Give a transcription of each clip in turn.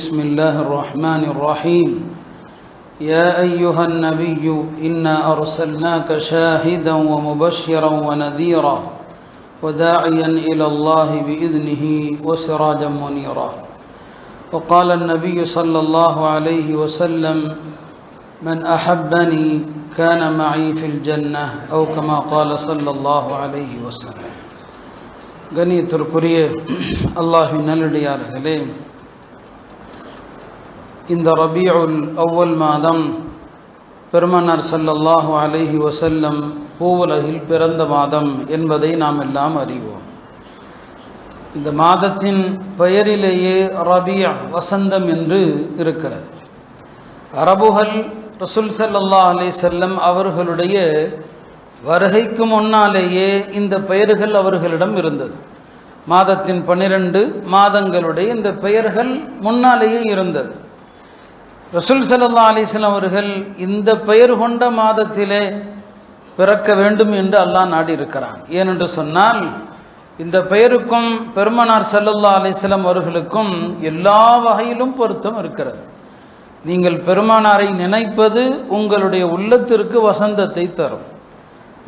بسم الله الرحمن الرحيم يا أيها النبي إنا أرسلناك شاهدا ومبشرا ونذيرا وداعيا إلى الله بإذنه وسراجا منيرا وقال النبي صلى الله عليه وسلم من أحبني كان معي في الجنة أو كما قال صلى الله عليه وسلم. கண்ணியத்திற்குரிய அல்லாஹ்வின் நல்லடியார்களே, இந்த ரபீஉல் அவ்வல் மாதம் பெருமானார் ஸல்லல்லாஹு அலைஹி வஸல்லம் பூவுலகில் பிறந்த மாதம் என்பதை நாம் எல்லாம் அறிவோம். இந்த மாதத்தின் பெயரிலேயே ரபீ' வசந்தம் என்று இருக்கிறது. அரபுகள் ரசூல் ஸல்லல்லாஹு அலைஹி வஸல்லம் அவர்களுடைய வருகைக்கு முன்னாலேயே இந்த பெயர்கள் அவர்களிடம் இருந்தது. மாதத்தின் 12 மாதங்களுடைய இந்த பெயர்கள் முன்னாலேயே இருந்தது. ரசூல் ஸல்லல்லாஹு அலைஹி வஸல்லம் அவர்கள் இந்த பெயர் கொண்ட மாதத்திலே பிறக்க வேண்டும் என்று அல்லாஹ் நாடி இருக்கிறான். ஏனென்று சொன்னால், இந்த பெயருக்கும் பெருமானார் ஸல்லல்லாஹு அலைஹி வஸல்லம் அவர்களுக்கும் எல்லா வகையிலும் பொருத்தம் இருக்கிறது. நீங்கள் பெருமானாரை நினைப்பது உங்களுடைய உள்ளத்திற்கு வசந்தத்தை தரும்.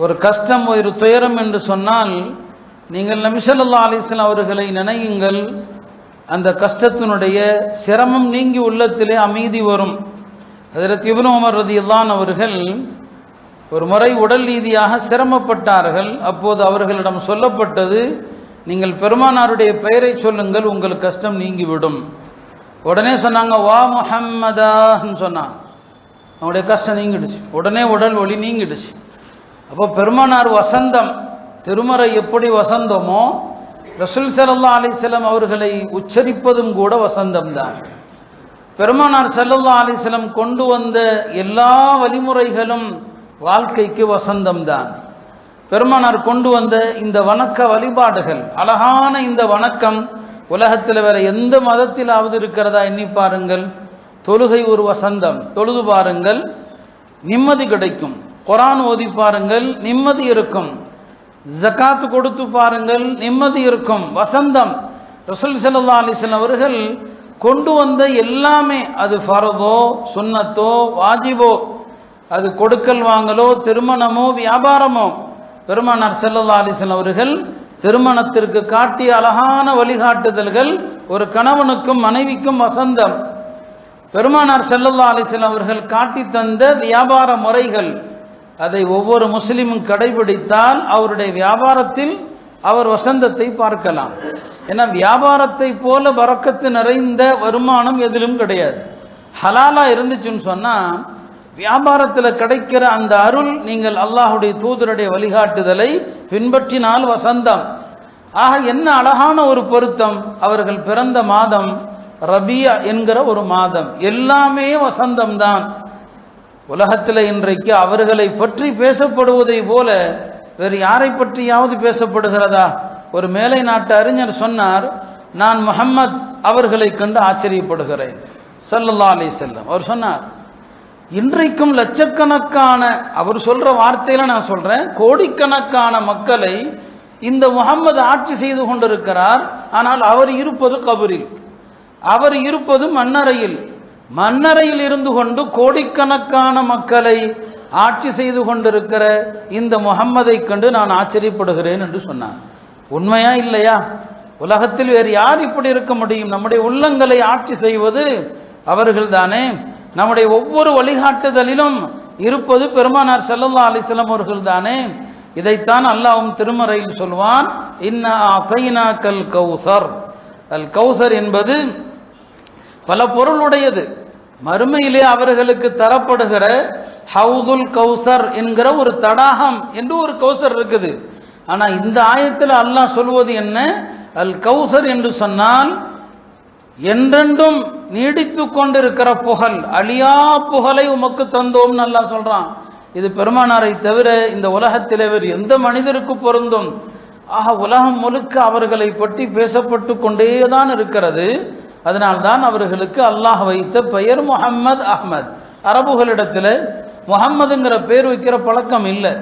ஒரு கஷ்டம், ஒரு துயரம் என்று சொன்னால் நீங்கள் நபி ஸல்லல்லாஹு அலைஹி வஸல்லம் அவர்களை நினையுங்கள். அந்த கஷ்டத்தினுடைய சிரமம் நீங்கி உள்ளத்திலே அமைதி வரும். ஹஜ்ரத் இப்னு உமர் ரலியல்லாஹு அன்ஹு அவர்கள் ஒரு முறை உடல் ரீதியாக சிரமப்பட்டார்கள். அப்போது அவர்களிடம் சொல்லப்பட்டது, நீங்கள் பெருமானாருடைய பெயரை சொல்லுங்கள், உங்கள் கஷ்டம் நீங்கிவிடும். உடனே சொன்னாங்க, வா முஹம்மதான்னு சொன்னாங்க. அவங்களுடைய கஷ்டம் நீங்கிடுச்சு. உடனே உடல் ஒளி நீங்கிடுச்சு. அப்போ பெருமானார் வசந்தம், திருமறை எப்படி வசந்தமோ ரசூல் ஸல்லல்லாஹு அலைஹி வஸல்லம் அவர்களை உச்சரிப்பதும் கூட வசந்தம்தான். பெருமானார் ஸல்லல்லாஹு அலைஹி வஸல்லம் கொண்டு வந்த எல்லா வழிமுறைகளும் வாழ்க்கைக்கு வசந்தம்தான். பெருமானார் கொண்டு வந்த இந்த வணக்க வழிபாடுகள், அழகான இந்த வணக்கம் உலகத்தில் வேற எந்த மதத்திலாவது இருக்கிறதா எண்ணி பாருங்கள். தொழுகை ஒரு வசந்தம், தொழுது பாருங்கள், நிம்மதி கிடைக்கும். குர்ஆன் ஓதி பாருங்கள், நிம்மதி இருக்கும். ஜகாத் கொடுத்து பாருங்கள், நிம்மதி இருக்கும், வசந்தம். ரசூல் ஸல்லல்லாஹு அலைஹி வஸல்லம் அவர்கள் கொண்டு வந்த எல்லாமே, அது ஃபர்தோ சுன்னத்தோ வாஜிபோ, அது கொடுக்கல் வாங்கலோ திருமணமோ வியாபாரமோ, பெருமானார் ஸல்லல்லாஹு அலைஹி வஸல்லம் அவர்கள் திருமணத்திற்கு காட்டிய அழகான வழிகாட்டுதல்கள் ஒரு கணவனுக்கும் மனைவிக்கும் வசந்தம். பெருமானார் ஸல்லல்லாஹு அலைஹி வஸல்லம் அவர்கள் காட்டி தந்த வியாபார முறைகள், அதை ஒவ்வொரு முஸ்லிமும் கடைபிடித்தால் அவருடைய வியாபாரத்தில் அவர் வசந்தத்தை பார்க்கலாம். ஏன்னா வியாபாரத்தை போல பரக்கத்து நிறைந்த வருமானம் எதிலும் கிடையாது. ஹலாலா இருந்துச்சுன்னு சொன்னா வியாபாரத்தில் கிடைக்கிற அந்த அருள், நீங்கள் அல்லாஹுடைய தூதருடைய வழிகாட்டுதலை பின்பற்றினால் வசந்தம். ஆக என்ன அழகான ஒரு பொருத்தம். அவர்கள் பிறந்த மாதம் ரபியா என்கிற ஒரு மாதம். எல்லாமே வசந்தம்தான். உலகத்தில் இன்றைக்கு அவர்களை பற்றி பேசப்படுவதை போல வேறு யாரை பற்றியாவது பேசப்படுகிறதா? ஒரு மேலை நாட்டு அறிஞர் சொன்னார், நான் முஹம்மத் அவர்களை கண்டு ஆச்சரியப்படுகிறேன் ஸல்லல்லாஹு அலைஹி வஸல்லம். அவர் சொன்னார், இன்றைக்கும் லட்சக்கணக்கான, அவர் சொல்ற வார்த்தையில நான் சொல்றேன், கோடிக்கணக்கான மக்களை இந்த முஹம்மது ஆட்சி செய்து கொண்டிருக்கிறார். ஆனால் அவர் இருப்பது கபரில், அவர் இருப்பது மண்ணறையில். மண்ணறையில் இருந்து கொண்டு கோடிக்கணக்கான மக்களை ஆட்சி செய்து கொண்டிருக்கிற இந்த முஹம்மதை கண்டு நான் ஆச்சரியப்படுகிறேன் என்று சொன்னார். உண்மையா இல்லையா? உலகத்தில் வேறு யார் இப்படி இருக்க முடியும்? நம்முடைய உள்ளங்களை ஆட்சி செய்வது அவர்கள் தானே. நம்முடைய ஒவ்வொரு வழிகாட்டுதலிலும் இருப்பது பெருமானார் ஸல்லல்லாஹு அலைஹி வஸல்லம் அவர்கள் தானே. இதைத்தான் அல்லாஹ்வும் திருமறையில் சொல்வான், இன்னா அதைனாக்கல் கௌசர். அல் கௌசர் என்பது பல பொருளுடையது. மறுமையிலே அவர்களுக்கு தரப்படுகிற ஹவுதுல் கௌசர் என்கிற ஒரு தடாகம் என்று ஒரு கௌசர் இருக்குது. ஆனா இந்த ஆயத்தில் அல்லாஹ் சொல்வது என்ன? அல் கௌசர் என்று சொன்னால் என்றென்றும் நீடித்து கொண்டிருக்கிற புகழ், அழியா புகழை உமக்கு தந்தோம் அல்லாஹ் சொல்றான். இது பெருமானாரை தவிர இந்த உலகத்திலே வேறு எந்த மனிதருக்கு பொருந்தும்? ஆக உலகம் முழுக்க அவர்களை பற்றி பேசப்பட்டு கொண்டேதான் இருக்கிறது. அதனால்தான் அவர்களுக்கு அல்லாஹ் வைத்த பெயர் முஹம்மது அஹ்மத். அரபுகளிடத்தில் முஹம்மதுங்கிற பேர் வைக்கிற பழக்கம் இல்லை.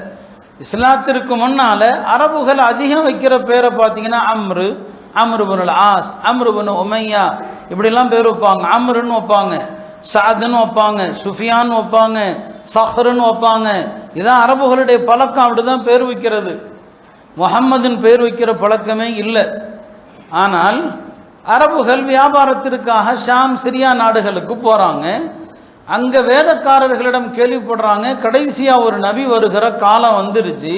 இஸ்லாத்திற்கு முன்னால அரபுகள் அதிகம் வைக்கிற பேரை பார்த்தீங்கன்னா அம்ரு, அம்ரு இப்னுல் ஆஸ், அம்ரு இப்னு உமையா, இப்படிலாம் பேர் வைப்பாங்க. அம்ருன்னு வைப்பாங்க, சாதுன்னு வைப்பாங்க, சுஃபியான்னு வைப்பாங்க, சஹ்ருன்னு வைப்பாங்க. இதான் அரபுகளுடைய பழக்கம். அப்படிதான் பேர் வைக்கிறது. முஹம்மதின் பேர் வைக்கிற பழக்கமே இல்லை. ஆனால் அரபுகள் வியாபாரத்திற்காக ஷாம், சிரியா நாடுகளுக்கு போறாங்க. அங்க வேதக்காரர்களிடம் கேள்விப்படுறாங்க, கடைசியா ஒரு நபி வருகிற காலம் வந்துருச்சு,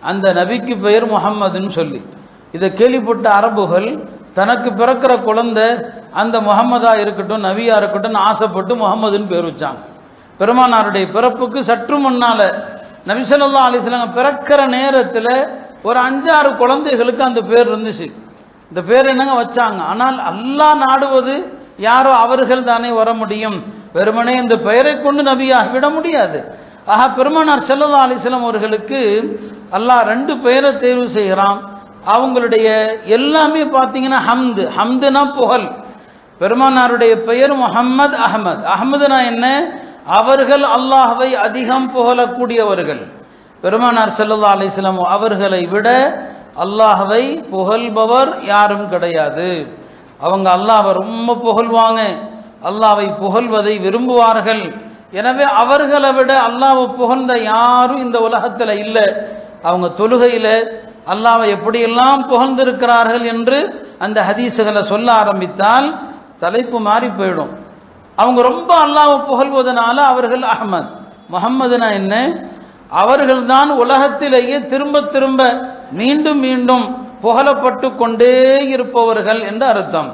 அந்த நபிக்கு பெயர் முஹம்மதுன்னு சொல்லி. இதை கேள்விப்பட்ட அரபுகள் தனக்கு பிறக்கிற குழந்தை அந்த முஹம்மதா இருக்கட்டும், நபியா இருக்கட்டும் ஆசைப்பட்டு முஹம்மதுன்னு பேர் வச்சாங்க. பெருமானாருடைய பிறப்புக்கு சற்று முன்னால நபி ஸல்லல்லாஹு அலைஹி வஸல்லம் பிறக்கிற நேரத்தில் ஒரு 5-6 குழந்தைகளுக்கு அந்த பேர் இருந்துச்சு. இந்த பேர் என்னங்க வச்சாங்க. ஆனால் அல்லாஹ் நாடுவது யாரோ அவர்கள் தானே வர முடியும். வெறுமனே இந்த பெயரை கொண்டு நபியாக விட முடியாது. ஆக பெருமானார் ஸல்லல்லாஹு அலைஹி வஸல்லம் அவர்களுக்கு அல்லாஹ் 2 பெயரை தேர்வு செய்கிறான். அவங்களுடைய எல்லாமே பார்த்தீங்கன்னா ஹம்து. ஹம்துனா புகழ். பெருமானாருடைய பெயர் முஹம்மது அஹ்மத். அஹ்மதுனா என்ன? அவர்கள் அல்லாஹ்வை அதிகம் புகழக்கூடியவர்கள். பெருமானார் ஸல்லல்லாஹு அலைஹி வஸல்லம் அவர்களை விட அல்லாஹ்வை புகழ்பவர் யாரும் கிடையாது. அவங்க அல்லாஹ்வை ரொம்ப புகழ்வாங்க, அல்லாஹ்வை புகழ்வதை விரும்புவார்கள். எனவே அவர்களை விட அல்லாஹ்வை புகழ்ந்த யாரும் இந்த உலகத்தில் இல்லை. அவங்க தொழுகையில அல்லாஹ்வை எப்படியெல்லாம் புகழ்ந்திருக்கிறார்கள் என்று அந்த ஹதீஸுகளை சொல்ல ஆரம்பித்தால் தலைப்பு மாறி போயிடும். அவங்க ரொம்ப அல்லாஹ்வை புகழ்வதனால அவர்கள் அஹ்மத். முஹம்மதுனா என்ன? அவர்கள்தான் உலகத்திலேயே திரும்ப திரும்ப மீண்டும் மீண்டும் புகழப்பட்டு கொண்டே இருப்பவர்கள் என்று அர்த்தம்.